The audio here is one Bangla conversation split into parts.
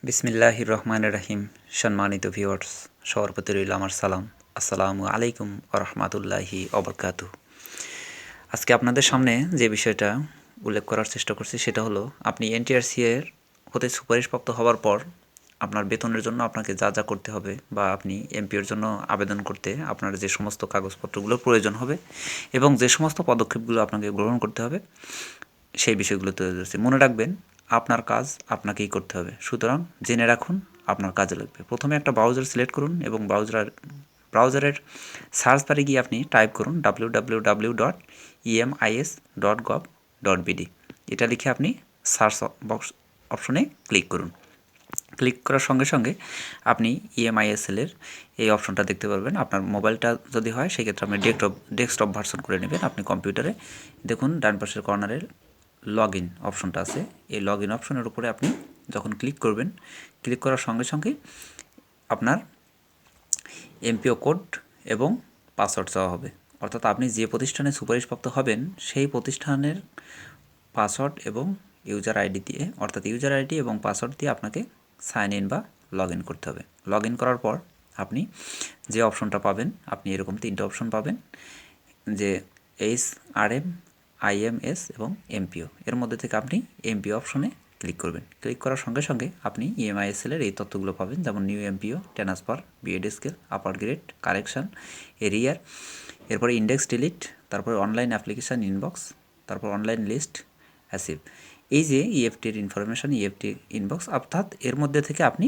বিসমিল্লাহির রহমানির রহিম। সম্মানিত ভিউয়ার্স, সবার প্রতি রইল আমার সালাম। আসসালামু আলাইকুম ওয়া রাহমাতুল্লাহি ওয়া বারাকাতুহু। আজকে আপনাদের সামনে যে বিষয়টা উল্লেখ করার চেষ্টা করছি সেটা হলো, আপনি NTRCA এর হতে সুপারিশপ্রাপ্ত হওয়ার পর আপনার বেতনের জন্য আপনাকে যা যা করতে হবে, বা আপনি এমপিওর জন্য আবেদন করতে আপনার যে সমস্ত কাগজপত্রগুলোর প্রয়োজন হবে এবং যে সমস্ত পদক্ষেপগুলো আপনাকে গ্রহণ করতে হবে, সেই বিষয়গুলো তুলে ধরছি। মনে রাখবেন, আপনার কাজ আপনাকেই করতে হবে, সুতরাং জেনে রাখুন আপনার কাজে লাগবে। প্রথমে একটা ব্রাউজার সিলেক্ট করুন এবং ব্রাউজারের সার্চ বারে গিয়ে আপনি টাইপ করুন www.emis.gov.bd। এটা লিখে আপনি সার্চ বক্স অপশনে ক্লিক করুন। ক্লিক করার সঙ্গে সঙ্গে আপনি ইএমআইএসএলের এই অপশনটা দেখতে পারবেন। আপনার মোবাইলটা যদি হয় সেক্ষেত্রে আপনি ডেস্কটপ ভার্সন করে নেবেন। আপনি কম্পিউটারে দেখুন ডান পাশের কর্নারের লগ ইন অপশনটা আছে। এই লগ ইন অপশনের উপরে আপনি যখন ক্লিক করবেন, ক্লিক করার সঙ্গে সঙ্গে আপনার এমপিও কোড এবং পাসওয়ার্ড চাওয়া হবে। অর্থাৎ আপনি যে প্রতিষ্ঠানে সুপারিশপ্রাপ্ত হবেন সেই প্রতিষ্ঠানের পাসওয়ার্ড এবং ইউজার আইডি দিয়ে, অর্থাৎ ইউজার আইডি এবং পাসওয়ার্ড দিয়ে আপনাকে সাইন ইন বা লগ ইন করতে হবে। লগ ইন করার পর আপনি যে অপশনটা পাবেন, আপনি এরকম তিনটে অপশন পাবেন, যে HRM, IMS এবং এমপিও। এর মধ্যে থেকে আপনি এমপিও অপশনে ক্লিক করবেন। ক্লিক করার সঙ্গে সঙ্গে আপনি ইএমআইএসএলের এই তথ্যগুলো পাবেন, যেমন new MPO, transfer, BEd scale, upper grade, correction, arrear, এরপরে ইন্ডেক্স ডিলিট, তারপরে অনলাইন অ্যাপ্লিকেশান ইনবক্স, তারপর অনলাইন লিস্ট, অ্যাসিভ। এই যে ইএফটির ইনফরমেশান, ইএফটি ইনবক্স, অর্থাৎ এর মধ্যে থেকে আপনি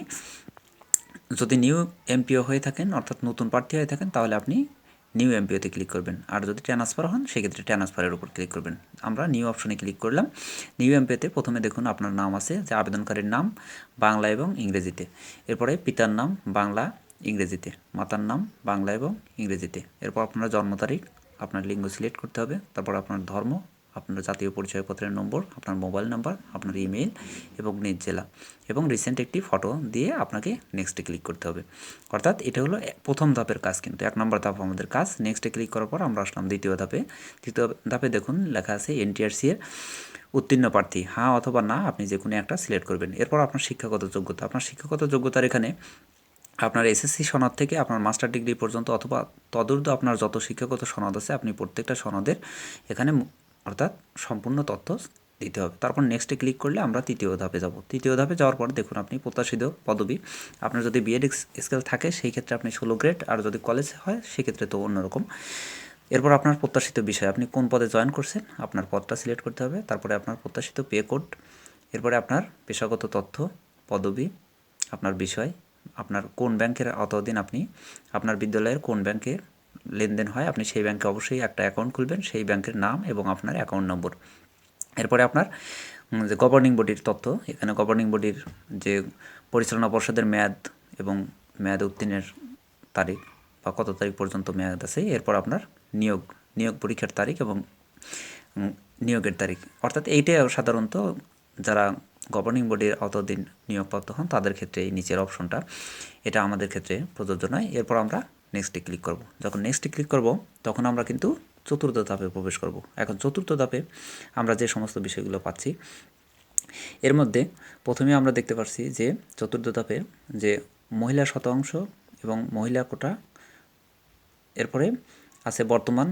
যদি নিউ এমপিও হয়ে থাকেন, অর্থাৎ নতুন প্রার্থী হয়ে থাকেন, তাহলে আপনি নিউ এমপিওতে ক্লিক করবেন। আর যদি ট্রান্সফার হন সেক্ষেত্রে ট্রান্সফারের উপর ক্লিক করবেন। আমরা নিউ অপশনে ক্লিক করলাম। নিউ এমপিওতে প্রথমে দেখুন আপনার নাম আছে, যে আবেদনকারীর নাম বাংলা এবং ইংরেজিতে, এরপরে পিতার নাম বাংলা ইংরেজিতে, মাতার নাম বাংলা এবং ইংরেজিতে, এরপর আপনার জন্ম তারিখ, আপনার লিঙ্গ সিলেক্ট করতে হবে, তারপর আপনার ধর্ম, আপনার জাতীয় পরিচয়পত্রের নম্বর, আপনার মোবাইল নাম্বার, আপনার ইমেল এবং নিজ জেলা এবং রিসেন্ট একটি ফটো দিয়ে আপনাকে নেক্সটে ক্লিক করতে হবে। অর্থাৎ এটা হলো প্রথম ধাপের কাজ, কিন্তু 1 নম্বর ধাপ আমাদের কাজ। নেক্সটে ক্লিক করার পর আমরা আসলাম দ্বিতীয় ধাপে। তৃতীয় ধাপে দেখুন লেখা আছে NTRCA এর উত্তীর্ণ প্রার্থী, হ্যাঁ অথবা না, আপনি যে কোনো একটা সিলেক্ট করবেন। এরপর আপনার শিক্ষাগত যোগ্যতা, আপনার শিক্ষাগত যোগ্যতার এখানে আপনার এসএসসি সনদ থেকে আপনার মাস্টার ডিগ্রি পর্যন্ত অথবা তদূর্ধ্ব আপনার যত শিক্ষাগত সনদ আছে, আপনি প্রত্যেকটা সনদের এখানে অর্থাৎ সম্পূর্ণ তথ্য দিতে হবে। তারপর নেক্সটে ক্লিক করলে আমরা তৃতীয় ধাপে যাব। তৃতীয় ধাপে যাওয়ার পর দেখুন আপনি প্রত্যাশিত পদবি, আপনার যদি বিএড স্কেল থাকে সেই ক্ষেত্রে আপনি 16 গ্রেড, আর যদি কলেজ হয় সেক্ষেত্রে তো অন্যরকম। এরপর আপনার প্রত্যাশিত বিষয়, আপনি কোন পদে জয়েন করছেন আপনার পদটা সিলেক্ট করতে হবে। তারপরে আপনার প্রত্যাশিত পে কোড, এরপরে আপনার পেশাগত তথ্য, পদবি, আপনার বিষয়, আপনার কোন ব্যাংকের আওতাধীন, আপনি আপনার বিদ্যালয়ের কোন ব্যাংকে লেনদেন হয়, আপনি সেই ব্যাংকে অবশ্যই একটা অ্যাকাউন্ট খুলবেন, সেই ব্যাংকের নাম এবং আপনার অ্যাকাউন্ট নম্বর। এরপরে আপনার যে গভর্নিং বডির তথ্য, এখানে গভর্নিং বডির যে পরিচালনা পর্ষদের মেয়াদ এবং মেয়াদ উত্তীর্ণের তারিখ বা কত তারিখ পর্যন্ত মেয়াদ আছে। এরপর আপনার নিয়োগ পরীক্ষার তারিখ এবং নিয়োগের তারিখ। অর্থাৎ এইটাই সাধারণত যারা গভর্নিং বডির আওতাধীন নিয়োগপ্রাপ্ত হন তাদের ক্ষেত্রে এই নিচের অপশনটা, এটা আমাদের ক্ষেত্রে প্রযোজ্য নয়। এরপর আমরা নেক্সটে ক্লিক করব। যখন নেক্সটে ক্লিক করব তখন আমরা কিন্তু চতুর্থ ধাপে প্রবেশ করব। এখন চতুর্থ ধাপে আমরা যে সমস্ত বিষয়গুলো পাচ্ছি, এর মধ্যে প্রথমে আমরা দেখতে পাচ্ছি যে চতুর্থ ধাপে যে মহিলা শতাংশ এবং মহিলা কোটা, এরপরে আছে বর্তমান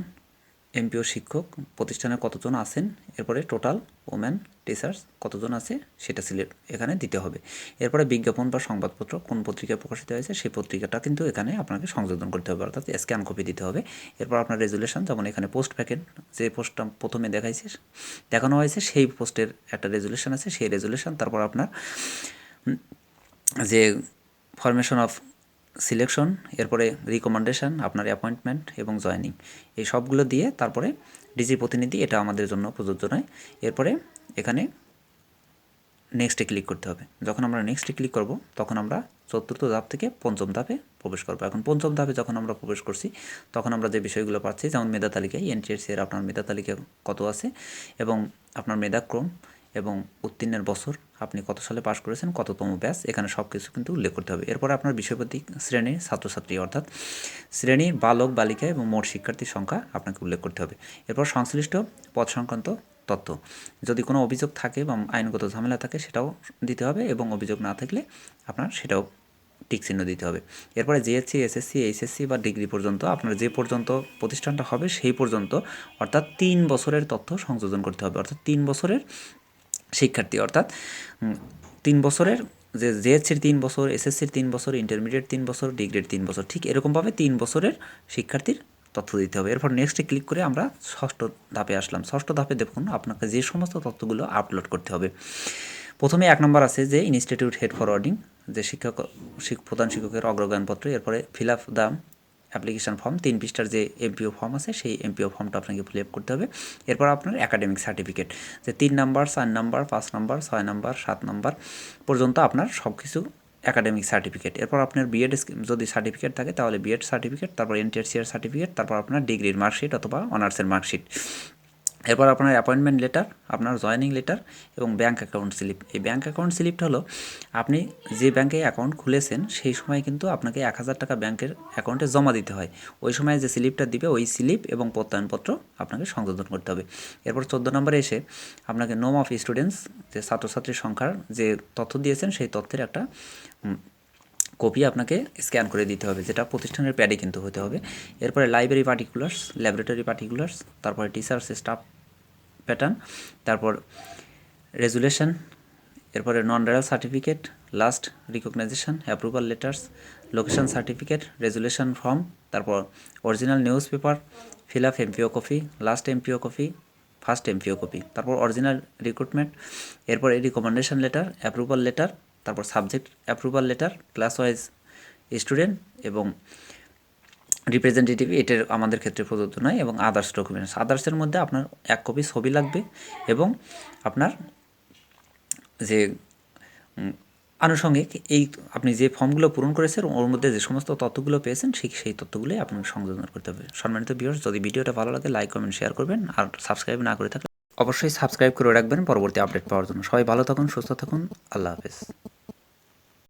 এমপিও শিক্ষক প্রতিষ্ঠানে কতজন আছেন, এরপরে টোটাল ওমেন টিচার্স কতজন আছে সেটা সিলেক্ট এখানে দিতে হবে। এরপরে বিজ্ঞাপন বা সংবাদপত্র কোন পত্রিকায় প্রকাশিত হয়েছে সেই পত্রিকাটা কিন্তু এখানে আপনাকে সংযোজন করতে হবে, অর্থাৎ স্ক্যান কপি দিতে হবে। এরপর আপনার রেজুলেশন, যেমন এখানে পোস্ট ভ্যাকেন্ট, যে পোস্টটা প্রথমে দেখানো হয়েছে সেই পোস্টের একটা রেজুলেশন আছে, সেই রেজুলেশন। তারপর আপনার যে ফরমেশন অফ সিলেকশন, এরপরে রিকমেন্ডেশন, আপনার অ্যাপয়েন্টমেন্ট এবং জয়েনিং, এই সবগুলো দিয়ে তারপরে ডিজি প্রতিনিধি, এটা আমাদের জন্য প্রযোজ্য নয়। এরপরে এখানে নেক্সটে ক্লিক করতে হবে। যখন আমরা নেক্সটে ক্লিক করব তখন আমরা চতুর্থ ধাপ থেকে পঞ্চম ধাপে প্রবেশ করব। এখন পঞ্চম ধাপে যখন আমরা প্রবেশ করছি তখন আমরা যে বিষয়গুলো পাচ্ছি, যেমন মেধা তালিকায় NTRCA আপনার মেধা তালিকা কত আছে এবং আপনার মেধাক্রম এবং উত্তীর্ণের বছর, আপনি কত সালে পাশ করেছেন, কততম ব্যাচ, এখানে সব কিছু কিন্তু উল্লেখ করতে হবে। এরপর আপনার বিষয়ভিত্তিক শ্রেণীর ছাত্রছাত্রী, অর্থাৎ শ্রেণীর বালক বালিকা এবং মোট শিক্ষার্থীর সংখ্যা আপনাকে উল্লেখ করতে হবে। এরপর সংশ্লিষ্ট পদ সংক্রান্ত তথ্য। যদি কোনো অভিযোগ থাকে বা আইনগত ঝামেলা থাকে সেটাও দিতে হবে, এবং অভিযোগ না থাকলে আপনার সেটাও টিক চিহ্ন দিতে হবে। এরপরে জিএসসি, এসএসসি, এইচএসসি বা ডিগ্রি পর্যন্ত আপনার যে পর্যন্ত প্রতিষ্ঠানটা হবে সেই পর্যন্ত, অর্থাৎ 3 বছরের তথ্য সংযোজন করতে হবে। অর্থাৎ 3 বছরের শিক্ষার্থী, অর্থাৎ 3 বছরের যে জেএসসির 3 বছর, এসএসসির 3 বছর, ইন্টারমিডিয়েট 3 বছর, ডিগ্রির 3 বছর, ঠিক এরকমভাবে 3 বছরের শিক্ষার্থীর তথ্য দিতে হবে। এরপর নেক্সটে ক্লিক করে আমরা ষষ্ঠ ধাপে আসলাম। ষষ্ঠ ধাপে দেখুন আপনাকে যে সমস্ত তথ্যগুলো আপলোড করতে হবে। প্রথমে 1 নম্বর আছে যে ইনস্টিটিউট হেড ফরওয়ার্ডিং, যে প্রধান শিক্ষকের অগ্রগায়নপত্র। এরপরে fill up the application form, 3 পৃষ্ঠার যে এমপিও ফর্ম আছে সেই এমপিও ফর্মটা আপনাকে ফিল আপ করতে হবে। এরপর আপনার একাডেমিক সার্টিফিকেট, যে 3 number, 4 number, 5 number, 6 number, 7 number পর্যন্ত আপনার সব কিছু একাডেমিক সার্টিফিকেট। এরপর আপনার বিএড যদি সার্টিফিকেট থাকে তাহলে বিএড সার্টিফিকেট, তারপর NTRCA সার্টিফিকেট, তারপর আপনার ডিগ্রির মার্কশিট অথবা অনার্সের মার্কশিট। এরপর আপনার অ্যাপয়েন্টমেন্ট লেটার, আপনার জয়েনিং লেটার এবং ব্যাঙ্ক অ্যাকাউন্ট স্লিপ। এই ব্যাঙ্ক অ্যাকাউন্ট স্লিপটা হলো আপনি যে ব্যাঙ্কে অ্যাকাউন্ট খুলেছেন সেই সময় কিন্তু আপনাকে 1000 টাকা ব্যাঙ্কের অ্যাকাউন্টে জমা দিতে হয়। ওই সময় যে স্লিপটা দিবে ওই স্লিপ এবং প্রত্যয়নপত্র আপনাকে সংশোধন করতে হবে। এরপর 14 নম্বরে এসে আপনাকে নোম অফ স্টুডেন্টস, যে ছাত্রছাত্রীর সংখ্যার যে তথ্য দিয়েছেন সেই তথ্যের একটা কপি আপনাকে স্ক্যান করে দিতে হবে, যেটা প্রতিষ্ঠানের প্যাডে কিন্তু হতে হবে। এরপরে লাইব্রেরি পার্টিকুলার্স, ল্যাবরেটরি পার্টিকুলার্স, তারপরে টিচার্স স্টাফ প্যাটার্ন, তারপর রেজুলেশন, এরপরে নন রেজাল certificate, last recognition, approval letters, location certificate, resolution form, তারপর original news paper, fill up MPO copy, last MPO copy, first MPO copy, তারপর অরিজিনাল রিক্রুটমেন্ট, এরপরে রিকমেন্ডেশন লেটার, অ্যাপ্রুভাল লেটার, তারপর subject approval letter, class wise student এবং রিপ্রেজেন্টেটিভ, এটার আমাদের ক্ষেত্রে প্রযোজ্য নয়, এবং আদার্স ডকুমেন্টস। আদার্সের মধ্যে আপনার 1 কপি ছবি লাগবে, এবং আপনার যে আনুষঙ্গিক এই আপনি যে ফর্মগুলো পূরণ করেছেন ওর মধ্যে যে সমস্ত তথ্যগুলো পেয়েছেন সেই তথ্যগুলোই আপনাকে সংযোজন করতে হবে। সম্মানিত ভিউয়ার্স, যদি ভিডিওটা ভালো লাগে লাইক, কমেন্ট, শেয়ার করবেন, আর সাবস্ক্রাইব না করে থাকলে অবশ্যই সাবস্ক্রাইব করে রাখবেন পরবর্তী আপডেট পাওয়ার জন্য। সবাই ভালো থাকুন, সুস্থ থাকুন, আল্লাহ হাফেজ।